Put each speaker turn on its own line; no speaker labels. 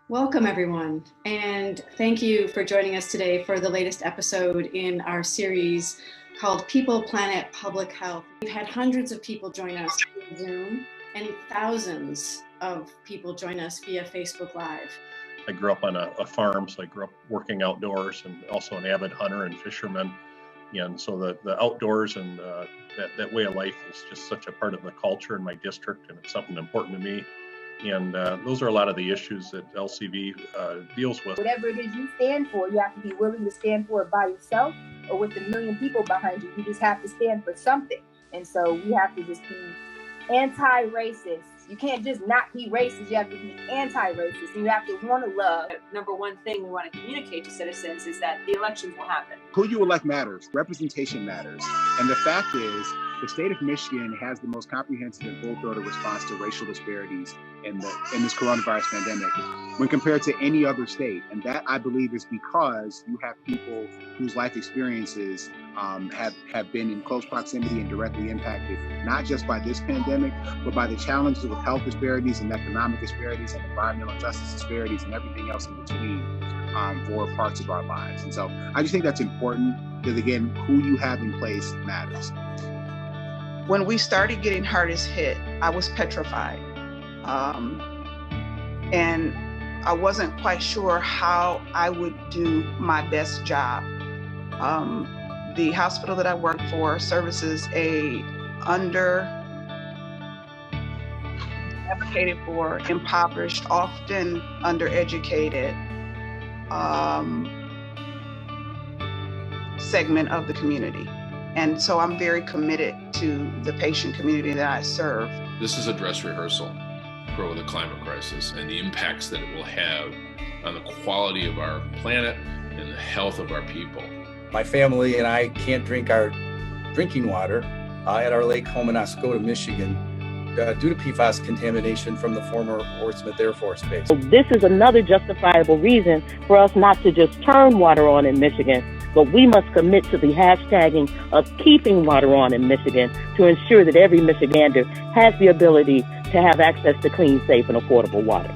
Welcome, everyone, and thank you for joining us today for the latest episode in our series called People, Planet, Public Health. We've had hundreds of people join us via Zoom and thousands of people join us via Facebook Live.
I grew up on a farm, so I grew up working outdoors and also an avid hunter and fisherman. And so the outdoors and that way of life is just such a part of the culture in my district, and it's something important to me. And those are a lot of the issues that LCV deals with.
Whatever it is you stand for, you have to be willing to stand for it by yourself or with a million people behind you. You just have to stand for something. And so we have to just be anti-racist. You can't just not be racist. You have to be anti-racist. You have to want to love.
Number one thing we want to communicate to citizens is that the elections will happen.
Who you elect matters. Representation matters. And the fact is, the state of Michigan has the most comprehensive and full-throated response to racial disparities in this coronavirus pandemic when compared to any other state. And that, I believe, is because you have people whose life experiences have been in close proximity and directly impacted, not just by this pandemic, but by the challenges with health disparities and economic disparities and environmental justice disparities and everything else in between for parts of our lives. And so I just think that's important, because again, who you have in place matters.
When we started getting hardest hit, I was petrified. And I wasn't quite sure how I would do my best job. The hospital that I work for services a advocated for, impoverished, often undereducated segment of the community. And so I'm very committed to the patient community that I serve.
This is a dress rehearsal for the climate crisis and the impacts that it will have on the quality of our planet and the health of our people.
My family and I can't drink our drinking water at our lake home in Oscoda, Michigan, due to PFAS contamination from the former Portsmouth Air Force Base.
So this is another justifiable reason for us not to just turn water on in Michigan, but we must commit to the hashtagging of keeping water on in Michigan to ensure that every Michigander has the ability to have access to clean, safe, and affordable water.